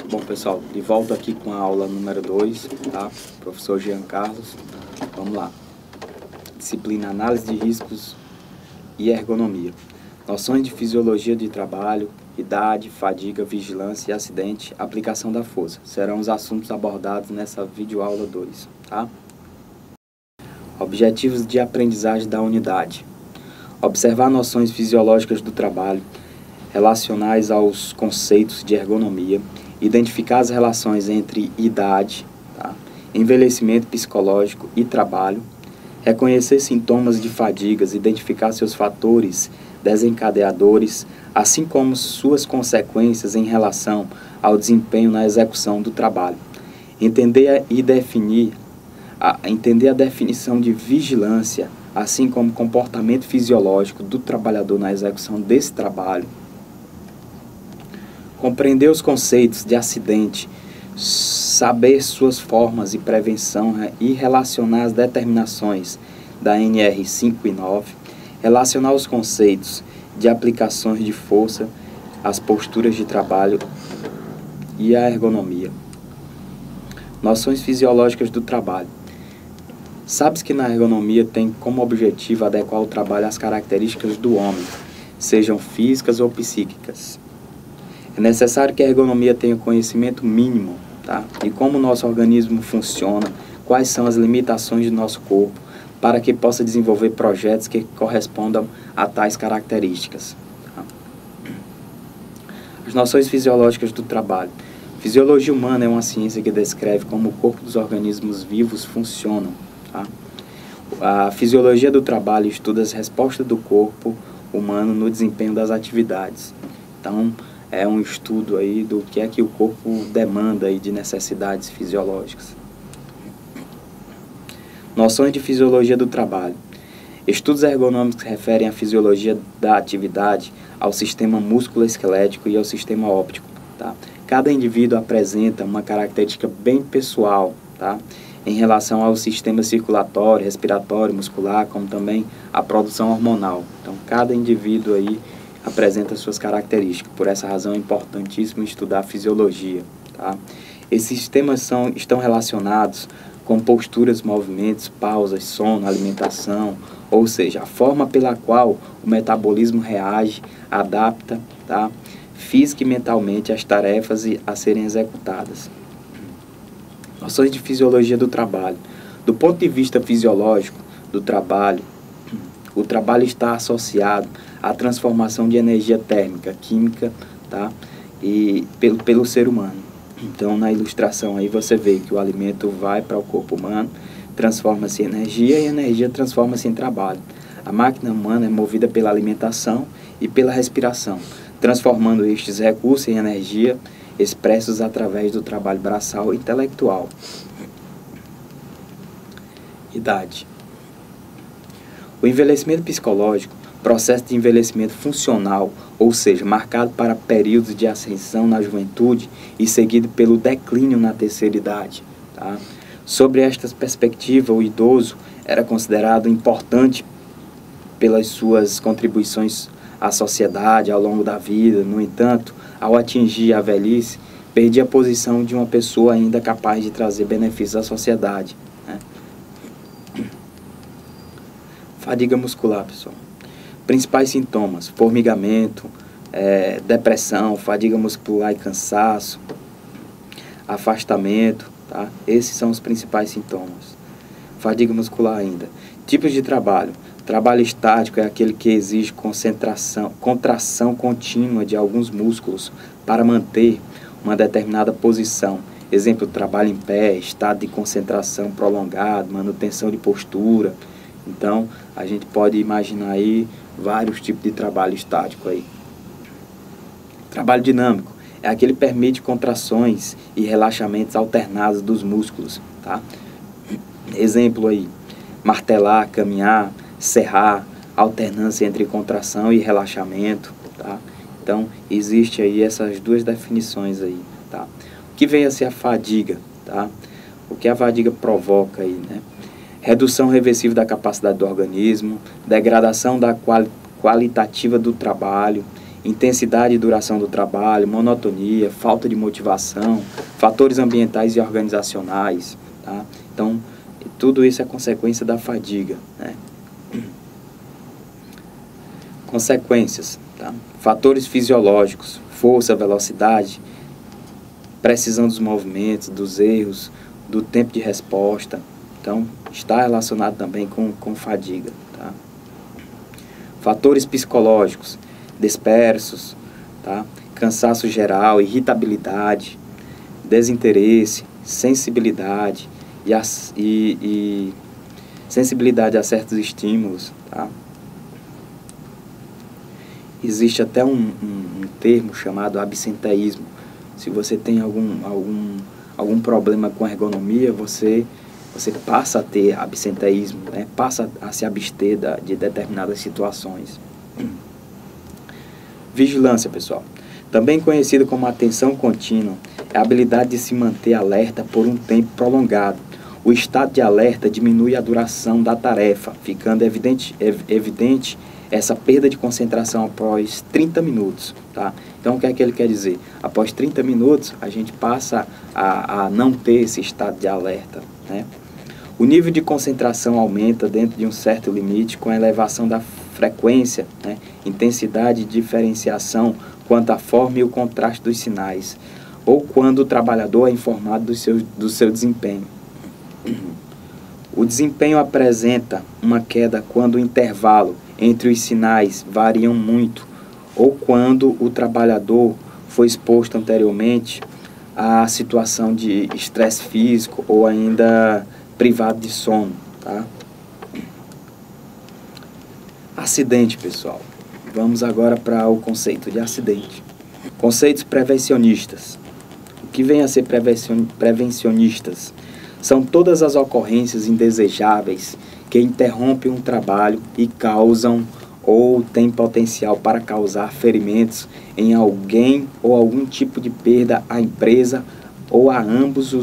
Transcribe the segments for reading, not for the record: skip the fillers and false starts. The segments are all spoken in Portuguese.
Bom, pessoal, de volta aqui com a aula número 2, tá? Professor Jean Carlos. Vamos lá. Disciplina Análise de Riscos e Ergonomia. Noções de fisiologia de trabalho, idade, fadiga, vigilância e acidente, aplicação da força. Serão os assuntos abordados nessa videoaula 2, tá? Objetivos de aprendizagem da unidade. Observar noções fisiológicas do trabalho, relacionais aos conceitos de ergonomia, identificar as relações entre idade, tá? Envelhecimento psicológico e trabalho, reconhecer sintomas de fadigas, identificar seus fatores desencadeadores, assim como suas consequências em relação ao desempenho na execução do trabalho, entender a definição de vigilância, assim como comportamento fisiológico do trabalhador na execução desse trabalho, compreender os conceitos de acidente, saber suas formas de prevenção e relacionar as determinações da NR 5 e 9, relacionar os conceitos de aplicações de força, as posturas de trabalho e a ergonomia. Noções fisiológicas do trabalho. Sabes que na ergonomia tem como objetivo adequar o trabalho às características do homem, sejam físicas ou psíquicas. É necessário que a ergonomia tenha conhecimento mínimo, tá? De como o nosso organismo funciona, quais são as limitações do nosso corpo, para que possa desenvolver projetos que correspondam a tais características. Tá? As noções fisiológicas do trabalho. Fisiologia humana é uma ciência que descreve como o corpo dos organismos vivos funcionam. Tá? A fisiologia do trabalho estuda as respostas do corpo humano no desempenho das atividades. Então, é um estudo aí do que é que o corpo demanda aí de necessidades fisiológicas. Noções de fisiologia do trabalho. Estudos ergonômicos referem à fisiologia da atividade, ao sistema músculo-esquelético e ao sistema óptico. Tá? Cada indivíduo apresenta uma característica bem pessoal, tá? Em relação ao sistema circulatório, respiratório, muscular, como também a produção hormonal. Então, cada indivíduo aí apresenta suas características. Por essa razão é importantíssimo estudar a fisiologia. Tá? Esses sistemas estão relacionados com posturas, movimentos, pausas, sono, alimentação, ou seja, a forma pela qual o metabolismo reage, adapta, tá? Física e mentalmente às tarefas a serem executadas. Noções de fisiologia do trabalho. Do ponto de vista fisiológico do trabalho, o trabalho está associado à transformação de energia térmica, química, tá? E pelo ser humano. Então, na ilustração aí você vê que o alimento vai para o corpo humano, transforma-se em energia e a energia transforma-se em trabalho. A máquina humana é movida pela alimentação e pela respiração, transformando estes recursos em energia expressos através do trabalho braçal e intelectual. Idade. O envelhecimento psicológico, processo de envelhecimento funcional, ou seja, marcado para períodos de ascensão na juventude e seguido pelo declínio na terceira idade. Tá? Sobre esta perspectiva, o idoso era considerado importante pelas suas contribuições à sociedade ao longo da vida. No entanto, ao atingir a velhice, perdia a posição de uma pessoa ainda capaz de trazer benefícios à sociedade. Né? Fadiga muscular, pessoal. Principais sintomas: formigamento, depressão, fadiga muscular e cansaço, afastamento, tá? Esses são os principais sintomas. Fadiga muscular ainda. Tipos de trabalho. Trabalho estático é aquele que exige contração contínua de alguns músculos para manter uma determinada posição. Exemplo, trabalho em pé, estado de concentração prolongado, manutenção de postura. Então, a gente pode imaginar aí vários tipos de trabalho estático aí. Trabalho dinâmico é aquele que permite contrações e relaxamentos alternados dos músculos, tá? Exemplo aí, martelar, caminhar, serrar, alternância entre contração e relaxamento, tá? Então, existe aí essas duas definições aí, tá? O que vem a ser a fadiga, tá? O que a fadiga provoca aí, né? Redução reversível da capacidade do organismo, degradação da qualitativa do trabalho, intensidade e duração do trabalho, monotonia, falta de motivação, fatores ambientais e organizacionais, tá? Então, tudo isso é consequência da fadiga, né? Consequências, tá? Fatores fisiológicos, força, velocidade, precisão dos movimentos, dos erros, do tempo de resposta. Então, está relacionado também com fadiga, tá? Fatores psicológicos, dispersos, tá? Cansaço geral, irritabilidade, desinteresse, sensibilidade e sensibilidade a certos estímulos, tá? Existe até um termo chamado absenteísmo. Se você tem algum problema com ergonomia, você passa a ter absenteísmo, né? Passa a se abster de determinadas situações. Vigilância, pessoal. Também conhecido como atenção contínua, é a habilidade de se manter alerta por um tempo prolongado. O estado de alerta diminui a duração da tarefa, ficando evidente essa perda de concentração após 30 minutos, tá? Então, o que é que ele quer dizer? Após 30 minutos, a gente passa a não ter esse estado de alerta, né? O nível de concentração aumenta dentro de um certo limite com a elevação da frequência, né? Intensidade e diferenciação quanto à forma e o contraste dos sinais, ou quando o trabalhador é informado do seu desempenho. O desempenho apresenta uma queda quando o intervalo entre os sinais variam muito, ou quando o trabalhador foi exposto anteriormente à situação de estresse físico ou ainda privado de sono, tá? Acidente, pessoal. Vamos agora para o conceito de acidente. Conceitos prevencionistas. O que vem a ser prevencionistas? São todas as ocorrências indesejáveis que interrompem um trabalho e causam ou têm potencial para causar ferimentos em alguém ou algum tipo de perda à empresa ou a ambos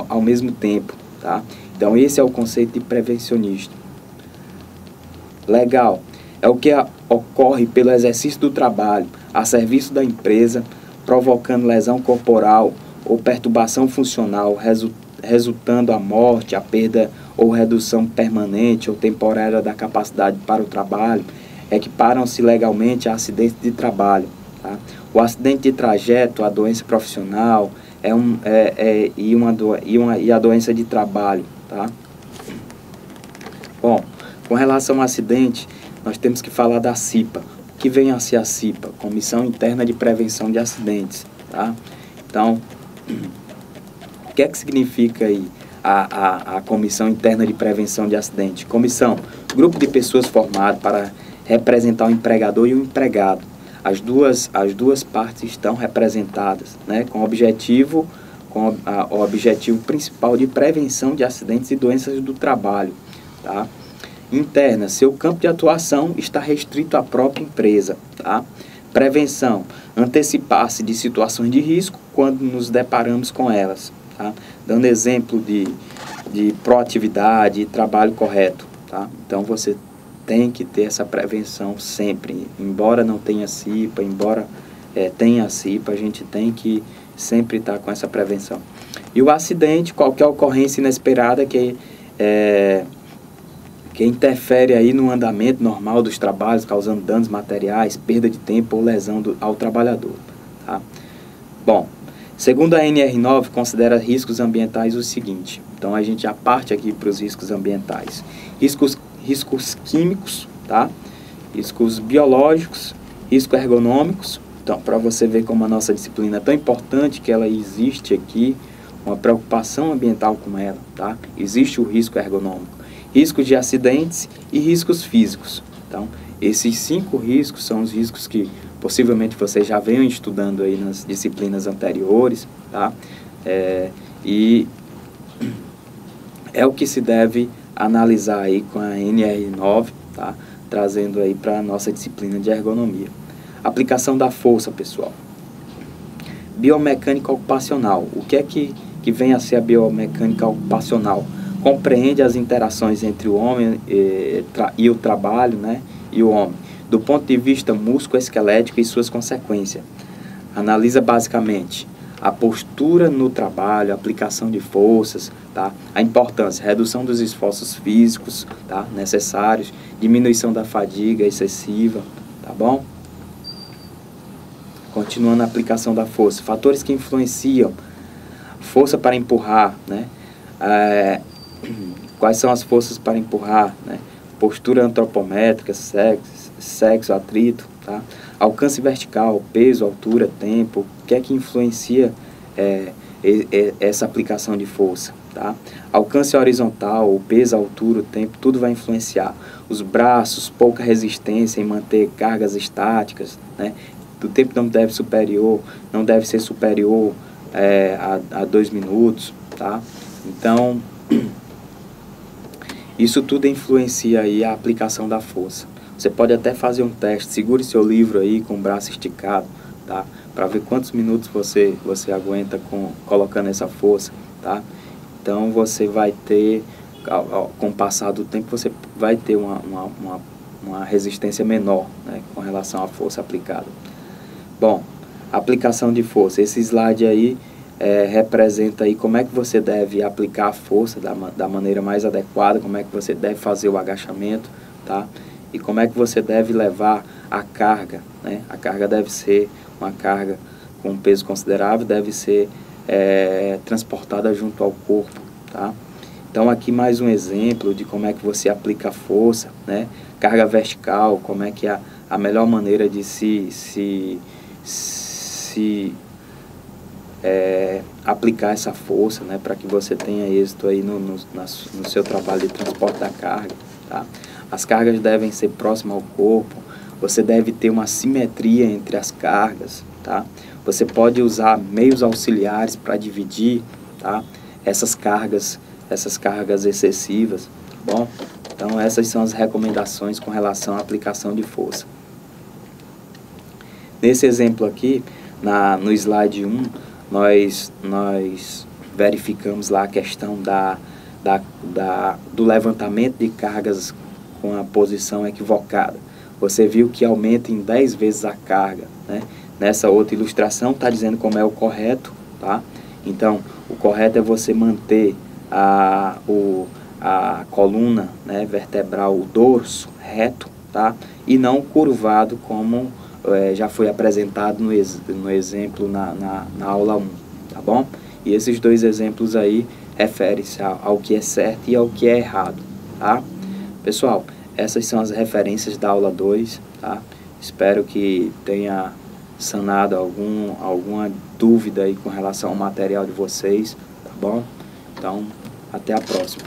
ao mesmo tempo, tá? Então, esse é o conceito de prevencionista. Legal. É o que ocorre pelo exercício do trabalho a serviço da empresa, provocando lesão corporal ou perturbação funcional, resultando a morte, a perda ou redução permanente ou temporária da capacidade para o trabalho, equiparam-se legalmente a acidentes de trabalho, tá? O acidente de trajeto, a doença profissional e a doença de trabalho, tá? Bom, com relação ao acidente, nós temos que falar da CIPA. O que vem a ser a CIPA? Comissão Interna de Prevenção de Acidentes, tá? Então, o que é que significa aí a Comissão Interna de Prevenção de Acidentes? Comissão, grupo de pessoas formado para representar o empregador e o empregado. As duas partes estão representadas, né, com o objetivo principal de prevenção de acidentes e doenças do trabalho, tá? Interna, seu campo de atuação está restrito à própria empresa, tá? Prevenção, antecipar-se de situações de risco quando nos deparamos com elas, tá? Dando exemplo de proatividade e trabalho correto, tá? Então, você tem que ter essa prevenção sempre, embora não tenha CIPA, embora tenha CIPA, a gente tem que sempre estar com essa prevenção. E o acidente, qualquer ocorrência inesperada que interfere aí no andamento normal dos trabalhos, causando danos materiais, perda de tempo ou lesão ao trabalhador, tá? Bom, segundo a NR9, considera riscos ambientais o seguinte. Então, a gente já parte aqui para os riscos ambientais. Riscos químicos, tá? Riscos biológicos, riscos ergonômicos. Então, para você ver como a nossa disciplina é tão importante, que ela existe aqui, uma preocupação ambiental com ela, tá? Existe o risco ergonômico, riscos de acidentes e riscos físicos. Então, esses 5 riscos são os riscos que possivelmente vocês já venham estudando aí nas disciplinas anteriores, tá? E é o que se deve analisar aí com a NR9, tá? Trazendo aí para a nossa disciplina de ergonomia. Aplicação da força, pessoal. Biomecânica ocupacional. O que é que vem a ser a biomecânica ocupacional? Compreende as interações entre o homem e o trabalho, né? E o homem, do ponto de vista músculo-esquelético e suas consequências. Analisa basicamente a postura no trabalho, a aplicação de forças, tá? A importância, redução dos esforços físicos, tá? Necessários, diminuição da fadiga excessiva, tá bom? Continuando a aplicação da força, fatores que influenciam força para empurrar, né? Quais são as forças para empurrar, né? Postura antropométrica, sexo, atrito, tá? Alcance vertical, peso, altura, tempo, o que é que influencia essa aplicação de força, tá? Alcance horizontal, o peso, a altura, o tempo, tudo vai influenciar. Os braços, pouca resistência em manter cargas estáticas, né? O tempo não deve ser superior a 2 minutos, tá? Então, isso tudo influencia aí a aplicação da força. Você pode até fazer um teste, segure seu livro aí com o braço esticado, tá? Para ver quantos minutos você aguenta colocando essa força, tá? Então você vai ter, com o passar do tempo, você vai ter uma resistência menor, né, com relação à força aplicada. Bom, aplicação de força. Esse slide aí representa aí como é que você deve aplicar a força da maneira mais adequada, como é que você deve fazer o agachamento, tá? E como é que você deve levar a carga, né? A carga deve ser uma carga com um peso considerável, deve ser transportada junto ao corpo, tá? Então aqui mais um exemplo de como é que você aplica a força, né? Carga vertical, como é que é a melhor maneira de aplicar essa força, né? Para que você tenha êxito aí no seu trabalho de transporte da carga, tá? As cargas devem ser próximas ao corpo, você deve ter uma simetria entre as cargas, tá? Você pode usar meios auxiliares para dividir, tá? Essas cargas excessivas, tá bom? Então essas são as recomendações com relação à aplicação de força. Nesse exemplo aqui, no slide 1, nós verificamos lá a questão do levantamento de cargas com a posição equivocada. Você viu que aumenta em 10 vezes a carga, né? Nessa outra ilustração está dizendo como é o correto, tá? Então, o correto é você manter a coluna, né, vertebral, o dorso reto, tá? E não curvado como já foi apresentado no exemplo na aula 1, tá bom? E esses dois exemplos aí referem-se ao que é certo e ao que é errado, tá? Pessoal, essas são as referências da aula 2, tá? Espero que tenha sanado alguma dúvida aí com relação ao material de vocês, tá bom? Então, até a próxima.